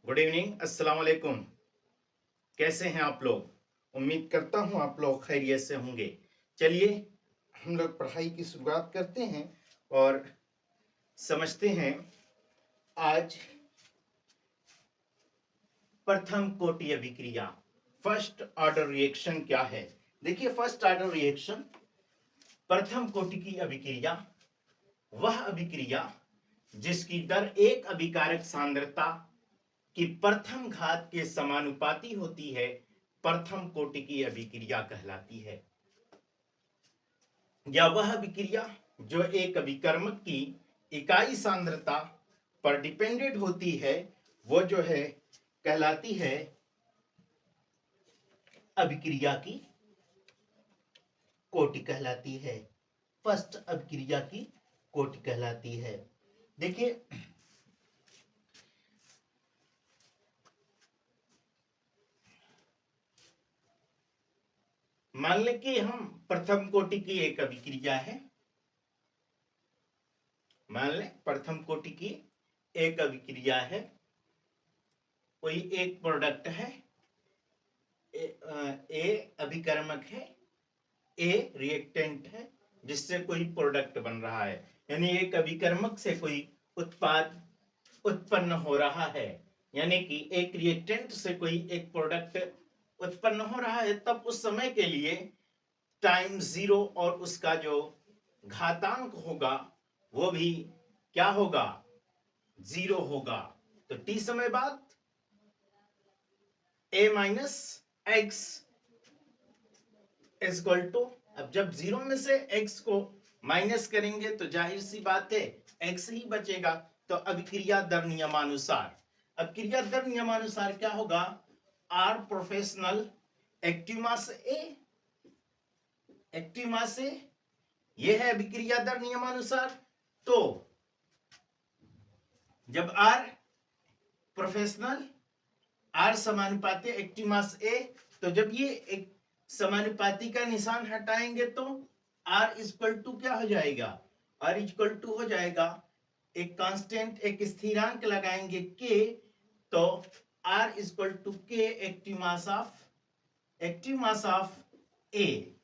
Good evening, अस्सलाम वालेकुम। कैसे हैं आप लोग? उम्मीद करता हूं आप लोग खैरियत से होंगे। चलिए हम लोग पढ़ाई की शुरुआत करते हैं और समझते हैं आज प्रथम कोटि अभिक्रिया फर्स्ट ऑर्डर रिएक्शन क्या है। देखिए, फर्स्ट ऑर्डर रिएक्शन प्रथम कोटि की अभिक्रिया वह अभिक्रिया जिसकी दर एक अभिकारक सांद्रता की प्रथम घात के समानुपाती होती है, प्रथम कोटि की अभिक्रिया कहलाती है। या वह अभिक्रिया जो एक अभिकर्मक की इकाई सांद्रता पर डिपेंडेंट होती है, वो जो है कहलाती है अभिक्रिया की कोटि कहलाती है। फर्स्ट अभिक्रिया की कोटि कहलाती है। देखिए, मान लें कि हम प्रथम कोटि की एक अभिक्रिया है। मान लें प्रथम कोटि की एक अभिक्रिया है, कोई एक प्रोडक्ट है, ए अभिकर्मक है, ए रिएक्टेंट है, जिससे कोई प्रोडक्ट बन रहा है। यानी एक अभिकर्मक से कोई उत्पाद उत्पन्न हो रहा है, यानी कि एक रिएक्टेंट से कोई एक प्रोडक्ट उत्पन्न हो रहा है, तब उस समय के लिए टाइम जीरो और उसका जो घातांक होगा वो भी क्या होगा? जीरो होगा। तो टी समय बाद ए माइनस एक्स इक्वल टू, अब जब जीरो में से एक्स को माइनस करेंगे तो जाहिर सी बात है एक्स ही बचेगा। तो अभिक्रिया दर नियमानुसार, अभिक्रिया दर नियमानुसार क्या होगा? R proportional active mass A, active mass A, यह है अभिक्रिया दर नियमानुसार। तो जब आर प्रोफेशनल, आर समानुपाती एक्टिव मास ए, तो जब ये एक समानुपाती का निशान हटाएंगे तो आर इक्वल टू क्या हो जाएगा? आर इक्वल टू हो जाएगा, एक कांस्टेंट एक स्थिरांक लगाएंगे के, तो आर इक्वल टू के active mass of A.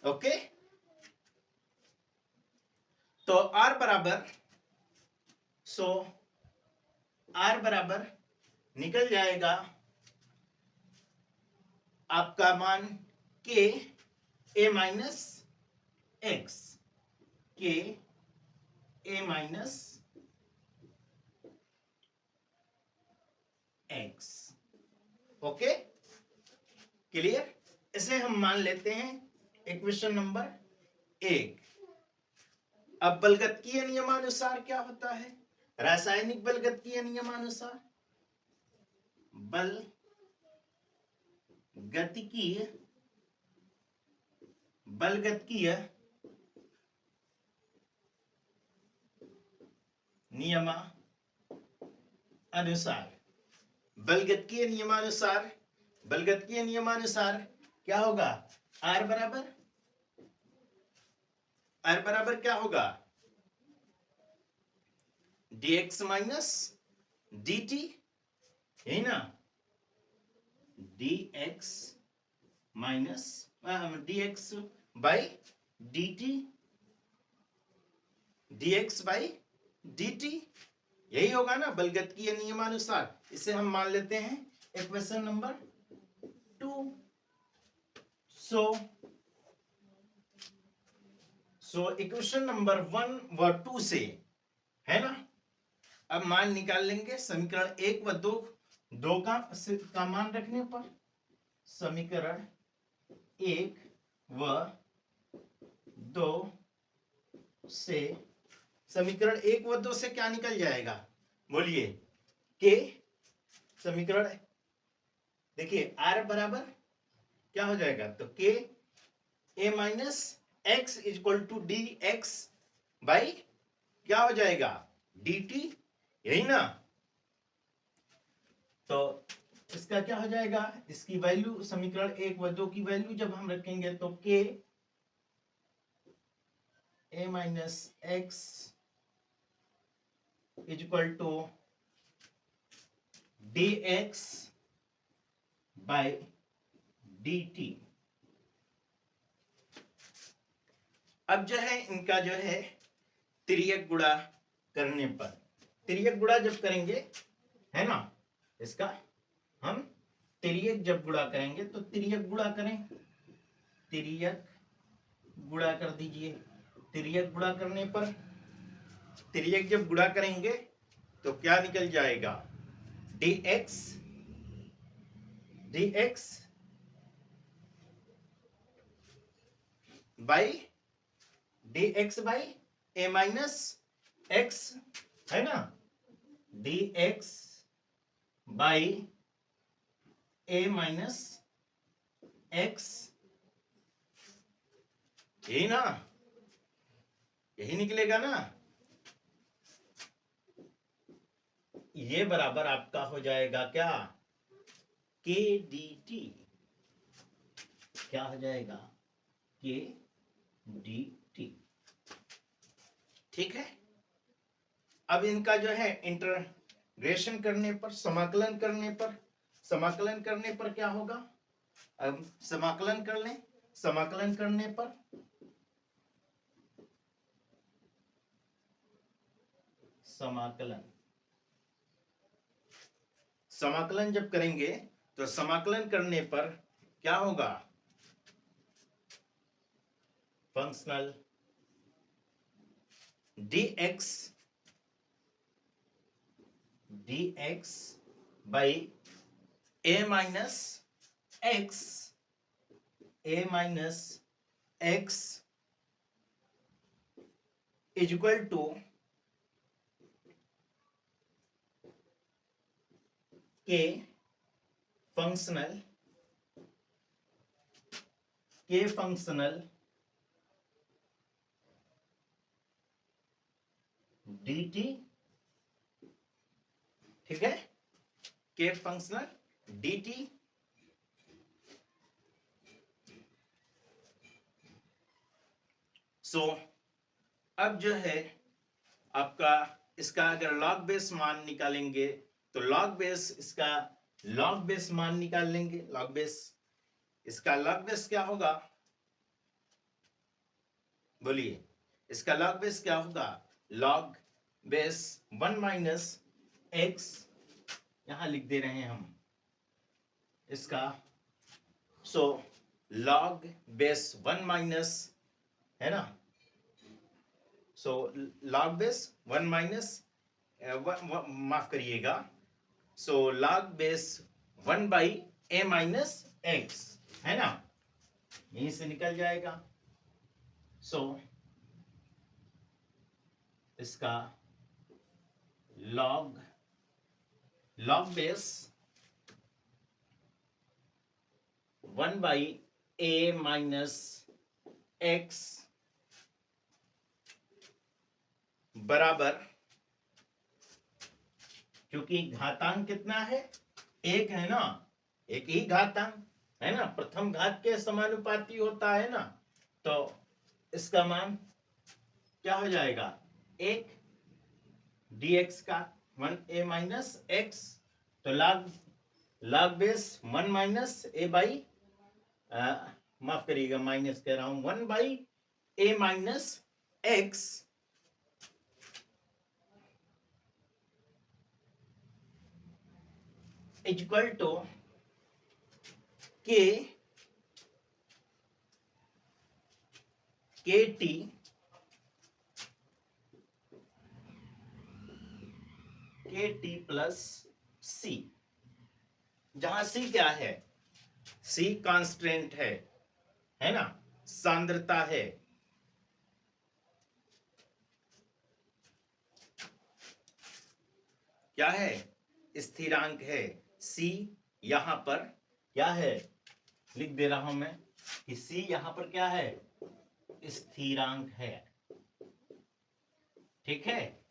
Okay, तो आर बराबर, सो आर बराबर निकल जाएगा आपका मान के ए माइनस एक्स, के A minus x. Okay, clear? इसे हम मान लेते हैं इक्वेशन नंबर एक। अब बलगतकीय नियमानुसार क्या होता है? रासायनिक बलगतकीय नियमानुसार बल गतिकीय बलगतकीय नियमानुसार, बलगतकीय नियमानुसार, बलगतकीय नियमानुसार क्या होगा? आर बराबर क्या होगा? dx माइनस dt, है ना? dx minus dx by dt, dx by dt, यही होगा ना बलगतकीय नियमानुसार। इसे हम मान लेते हैं equation number 2। So equation number 1 व 2 से, है ना, अब मान निकाल लेंगे समीकरण 1 व 2 का मान रखने पर। समीकरण 1 व 2 से, समीकरण 1 व 2 से क्या निकल जाएगा? बोलिए। के समीकरण, देखिए आर बराबर क्या हो जाएगा? तो K A minus x equal to D X by क्या हो जाएगा? डी टी, यही ना? तो इसका क्या हो जाएगा? इसकी वैल्यू, समीकरण 1 व 2 की वैल्यू जब हम रखेंगे तो K A minus x equal to dx by dt। अब जो है इनका जो है तिर्यक गुणा करने पर, तिर्यक गुणा जब करेंगे है ना, इसका हम तिर्यक जब गुणा करेंगे तो तिर्यक गुणा करें, तिर्यक गुणा कर दीजिए। तिर्यक गुणा करने पर, तिर्यक जब गुणा करेंगे तो क्या निकल जाएगा, dx by dx by a minus x, है ना, dx by a minus x, यही ना, यही निकलेगा ना। ये बराबर आपका हो जाएगा क्या, k dt, क्या हो जाएगा, k dt। ठीक है। अब इनका जो है इंटीग्रेशन करने पर, समाकलन करने पर, समाकलन करने पर क्या होगा, अब समाकलन कर लें, समाकलन करने पर समाकलन, समाकलन जब करेंगे तो समाकलन करने पर क्या होगा, functional dx by a minus x, a minus x is equal to k functional dt। ठीक है, k फंक्शनल dt। सो अब जो है आपका इसका अगर लॉग बेस मान निकालेंगे तो लॉग बेस, इसका लॉग बेस मान निकाल लेंगे, लॉग बेस, इसका लॉग बेस क्या होगा, बोलिए, इसका लॉग बेस क्या होगा, लॉग बेस 1 माइनस एक्स, यहां लिख दे रहे हैं हम इसका, सो लॉग बेस 1 माइनस, है ना, सो लॉग बेस 1 माइनस, माफ करिएगा, so log base 1 by A minus x, है ना, यहीं से निकल जाएगा। सो इसका log base 1 by A minus x बराबर, क्योंकि घातांक कितना है, एक है ना, एक ही घातांक है ना, प्रथम घात के समानुपाती होता है ना, तो इसका मान क्या हो जाएगा, एक dx का 1a माइनस एक्स, तो log base 1 minus A by, माफ करिएगा माइनस कह रहा हूं, 1 by A minus X is equal to के टी प्लस सी, जहां सी क्या है, सी कांस्टेंट है ना, सांद्रता है, क्या है, स्थिरांक है, सी यहां पर क्या है, लिख दे रहा हूं मैं कि सी यहां पर क्या है, स्थिरांक है। ठीक है,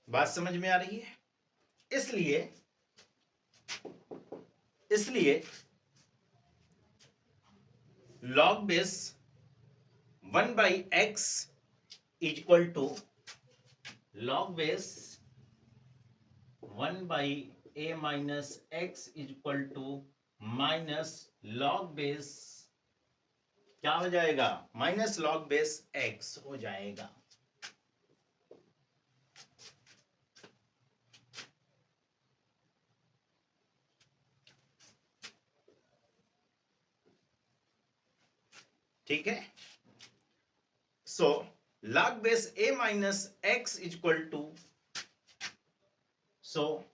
बात समझ में आ रही है। इसलिए log base 1 by x is equal to log base 1/a-x is equal to minus log base, क्या हो जाएगा, माइनस लॉग बेस x हो जाएगा। ठीक है, सो log base a minus x is equal to, सो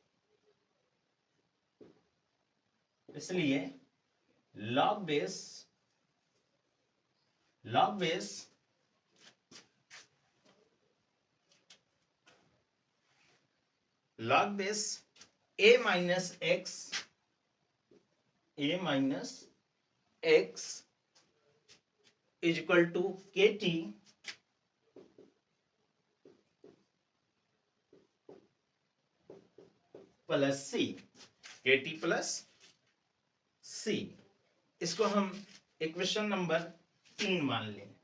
इसलिए log base a minus x is equal to kt plus C, kt plus C, इसको हम इक्वेशन नंबर 3 मान लें,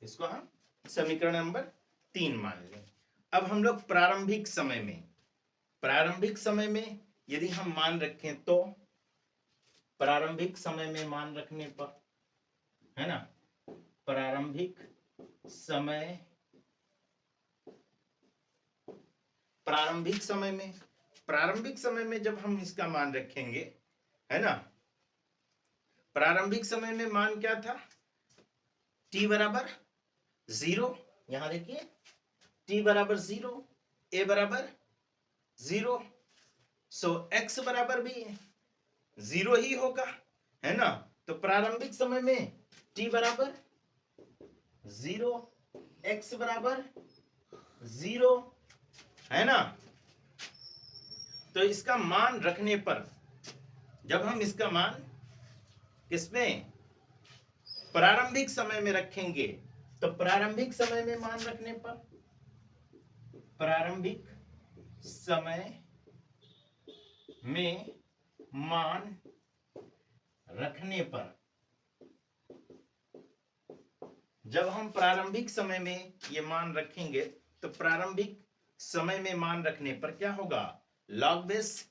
इसको हम समीकरण नंबर 3 मान लें। अब हम लोग प्रारंभिक समय में यदि हम मान रखें तो प्रारंभिक समय में मान रखने पर, है ना, प्रारंभिक समय में जब हम इसका मान रखेंगे, है ना, प्रारंभिक समय में मान क्या था, t बराबर 0, यहां देखिए t बराबर 0, a बराबर 0, सो x बराबर भी 0 ही होगा, है ना। तो प्रारंभिक समय में t बराबर 0, x बराबर 0, है ना। तो इसका मान रखने पर, जब हम इसका मान किसमें, प्रारंभिक समय में रखेंगे, तो प्रारंभिक समय में मान रखने पर, प्रारंभिक समय में मान रखने पर, जब हम प्रारंभिक समय में ये मान रखेंगे तो प्रारंभिक समय में मान रखने पर क्या होगा, लॉग बेस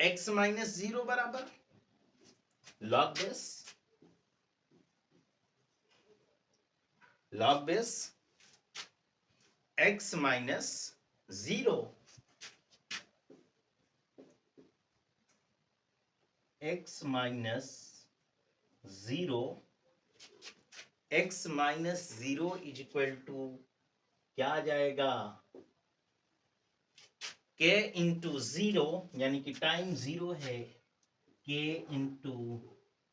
x माइनस 0 बराबर log base x minus 0, x minus 0 is equal to क्या आ जाएगा, k इंटू 0, यानी कि टाइम 0 है, k into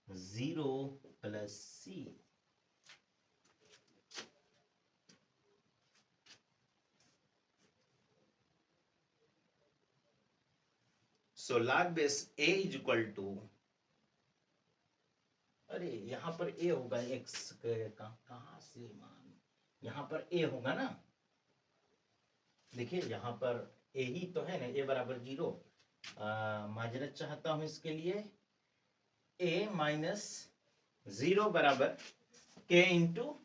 0 plus c। So log base a is equal to, अरे यहां पर a होगा, x कहां से मान, यहां पर a होगा ना, देखिए यहां पर a ही तो है ना, a बराबर 0, माजरत चाहता हूं इसके लिए, a माइनस 0 बराबर k into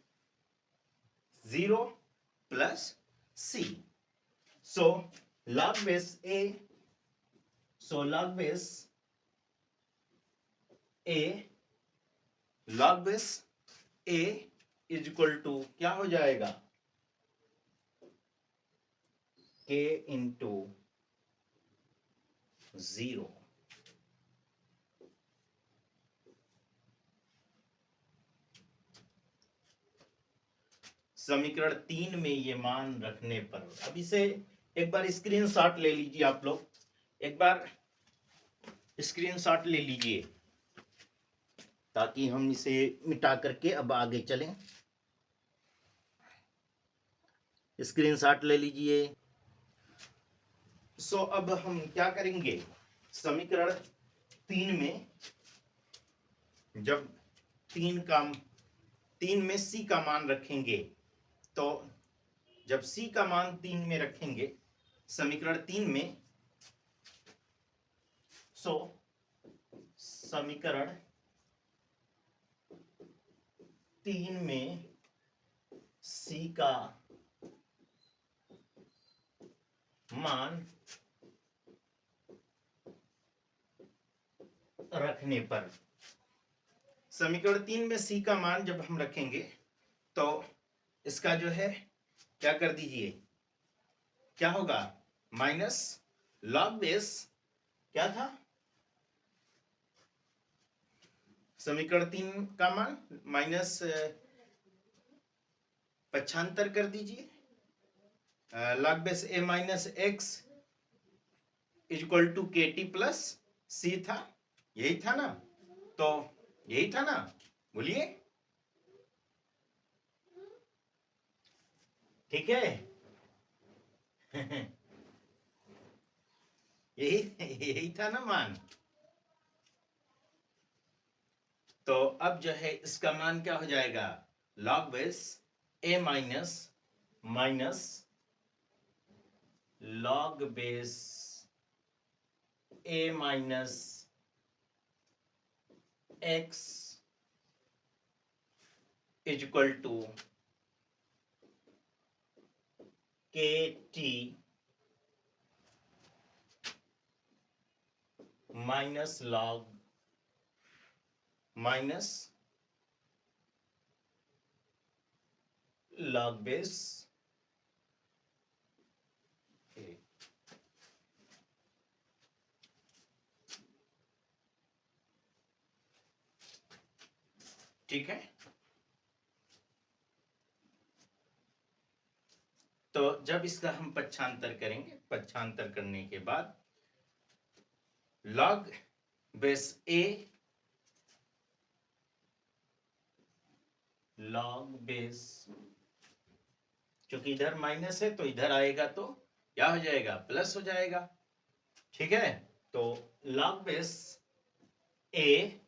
0 plus c। So log base a, so log base a is equal to क्या हो जाएगा, k इंटू 0। समीकरण 3 में ये मान रखने पर, अब इसे एक बार स्क्रीनशॉट ले लीजिए, आप लोग एक बार स्क्रीनशॉट ले लीजिए ताकि हम इसे मिटा करके अब आगे चलें। स्क्रीनशॉट ले लीजिए। सो अब हम क्या करेंगे, समीकरण 3 में जब 3 में c का मान रखेंगे, तो जब c का मान 3 में रखेंगे समीकरण 3 में, सो समीकरण 3 में c का मान रखने पर, समीकरण 3 में c का मान जब हम रखेंगे तो इसका जो है क्या कर दीजिए, क्या होगा, माइनस लॉग बेस, क्या था समीकरण 3 का मान, माइनस पक्षांतर कर दीजिए, log base a minus x equal to के टी प्लस सी था, यही था ना, तो यही था ना, बोलिए, ठीक है। यही था ना मान। तो अब जो है इसका मान क्या हो जाएगा, log base A minus minus log base A minus X is equal to के T minus log minus log base A. ठीक है, तो जब इसका हम पक्षांतर करेंगे, पक्षांतर करने के बाद लॉग बेस ए लॉग बेस, क्योंकि इधर माइनस है तो इधर आएगा तो क्या हो जाएगा, प्लस हो जाएगा, ठीक है। तो log base A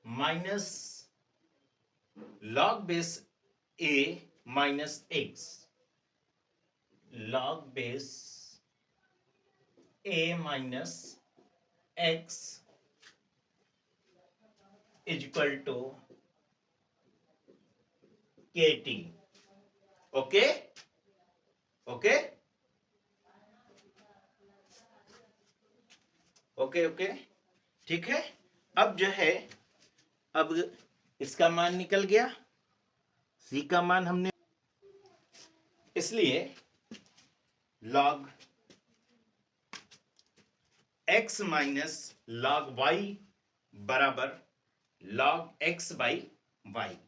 minus log base A minus X, log base A minus X is equal to के T. Okay okay okay okay, ठीक है। अब जो है, अब इसका मान निकल गया, सी का मान हमने, इसलिए log x minus log y बराबर लॉग एक्स बाई वाई,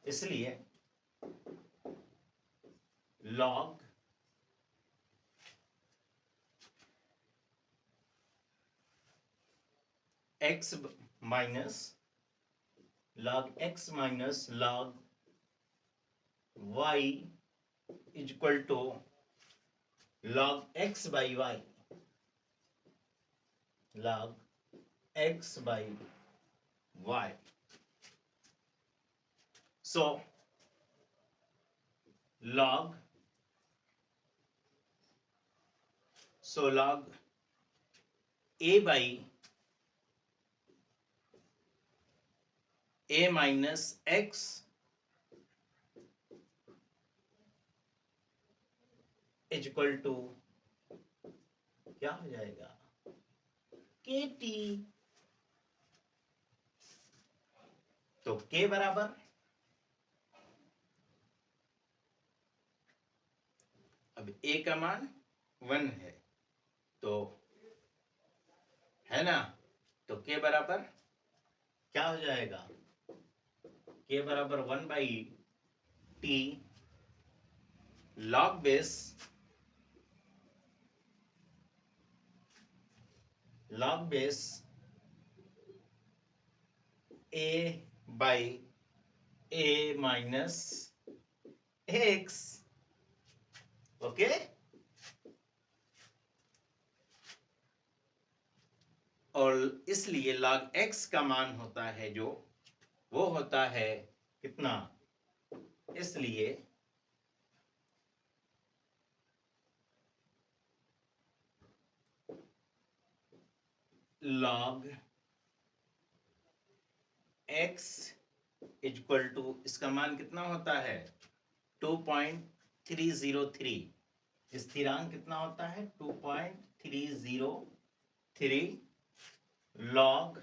इसलिए log x minus log y is equal to log x by y, log x by y. So log a by a minus x is equal to क्या हो जाएगा, के T. तो के बराबर, अब a का मान 1 है तो है ना, तो के बराबर क्या हो जाएगा, के बराबर 1 by T log base a by a minus x. Okay, और इसलिए log x का मान होता है जो, वो होता है कितना, इसलिए log x इक्वल टू, इसका मान कितना होता है 2.5 2.303 स्थिरांक कितना होता है 2.303 log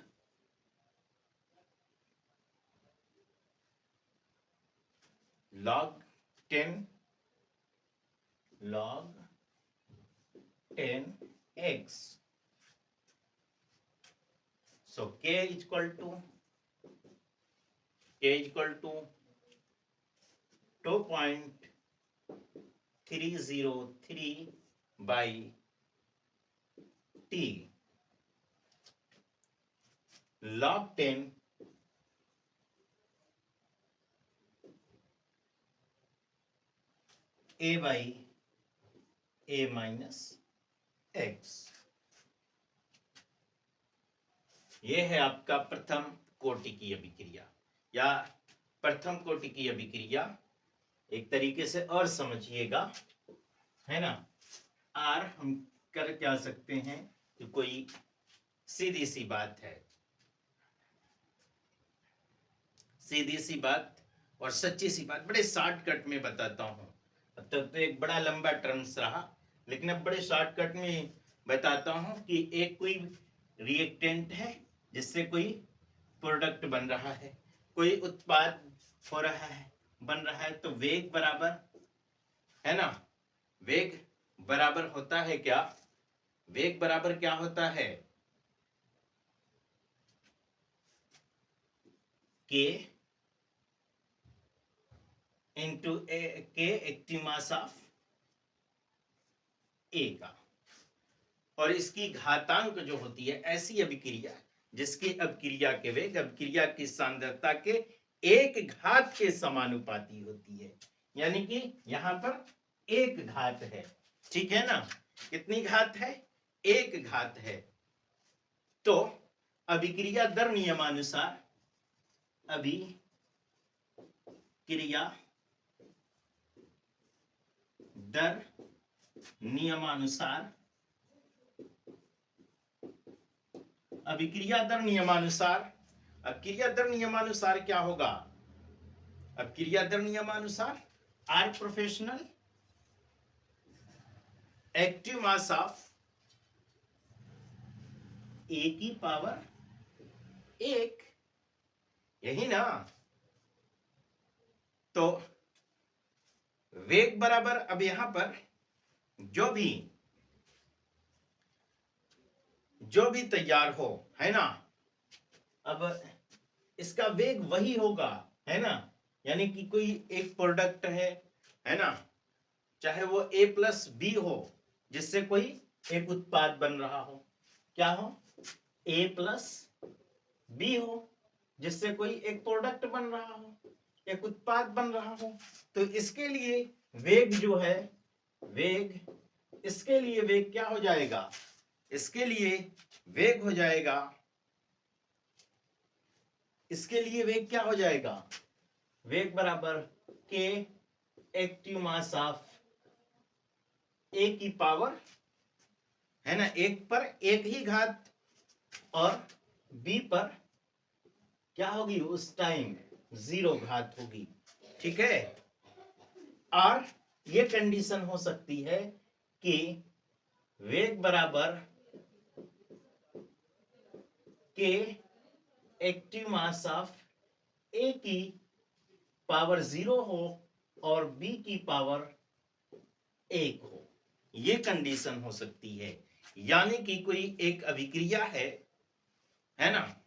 log 10x. So k equal to 2.303 by t log 10 a by a minus x. ये है आपका प्रथम कोटि की अभिक्रिया या प्रथम कोटि की अभिक्रिया। एक तरीके से और समझिएगा, है ना। आर हम कर क्या सकते हैं कि कोई सीधी सी बात है, सीधी सी बात और सच्ची सी बात बड़े शॉर्टकट में बताता हूं। अब तक तो एक बड़ा लंबा टर्म्स रहा, लेकिन अब बड़े शॉर्टकट में बताता हूं कि एक कोई रिएक्टेंट है जिससे कोई प्रोडक्ट बन रहा है, कोई उत्पाद हो रहा है, बन रहा है, तो वेग बराबर, है ना, वेग बराबर होता है क्या, वेग बराबर क्या होता है के इंटू के एक्टिव मास ऑफ ए का, और इसकी घातांक जो होती है ऐसी अभिक्रिया जिसकी अभिक्रिया के वेग अभिक्रिया की सांद्रता के एक घात के समानुपाती होती है। यानी कि यहां पर एक घात है, ठीक है ना। कितनी घात है, एक घात है। तो अभिक्रिया दर नियमानुसार, अभिक्रिया दर नियमानुसार, अभिक्रिया दर नियमानुसार, अभिक्रिया दर नियमानुसार क्या होगा, अभिक्रिया दर नियमानुसार R proportional active mass of A की पावर एक, यही ना। तो वेग बराबर, अब यहां पर जो भी तैयार हो, है ना, अब इसका वेग वही होगा, है ना। यानी कि कोई एक प्रोडक्ट है ना, चाहे वो ए प्लस बी हो जिससे कोई एक उत्पाद बन रहा हो, क्या हो, ए प्लस बी हो जिससे कोई एक प्रोडक्ट बन रहा हो, एक उत्पाद बन रहा हो। तो इसके लिए वेग जो है, वेग, इसके लिए वेग क्या हो जाएगा, इसके लिए वेग हो जाएगा, इसके लिए वेग क्या हो जाएगा, वेग बराबर के एक्टिव मास ऑफ ए की पावर, है ना, एक पर एक ही घात और बी पर क्या होगी उस टाइम 0 घात होगी, ठीक है। और ये कंडीशन हो सकती है कि वेग बराबर के एक्टिव मास ऑफ ए की पावर 0 हो और बी की पावर 1 हो, ये कंडीशन हो सकती है। यानी कि कोई एक अभिक्रिया है ना,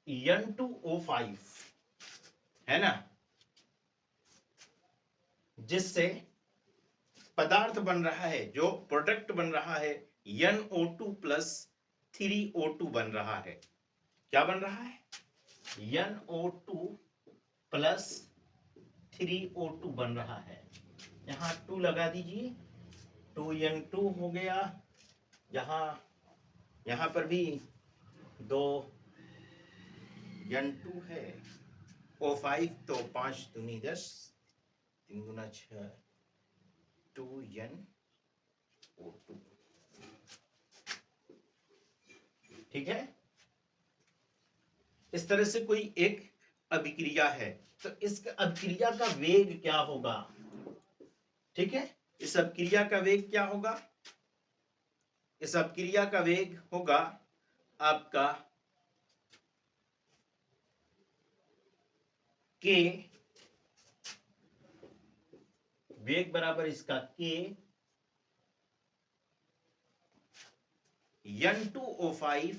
N2O5, है ना, जिससे पदार्थ बन रहा है, जो प्रोडक्ट बन रहा है NO2 प्लस 3O2 बन रहा है। क्या बन रहा है, NO2 प्लस 3O2 बन रहा है। यहां 2 लगा दीजिए, 2N2 हो गया, यहां पर भी 2 N2 है, O5 तो 5 दूनी 10, 3 गुना 6, 2NO2, ठीक है। इस तरह से कोई एक अभिक्रिया है, तो इस अभिक्रिया का वेग क्या होगा? ठीक है, इस अभिक्रिया का वेग क्या होगा? इस अभिक्रिया का वेग होगा आपका के, वेग बराबर इसका के N2O5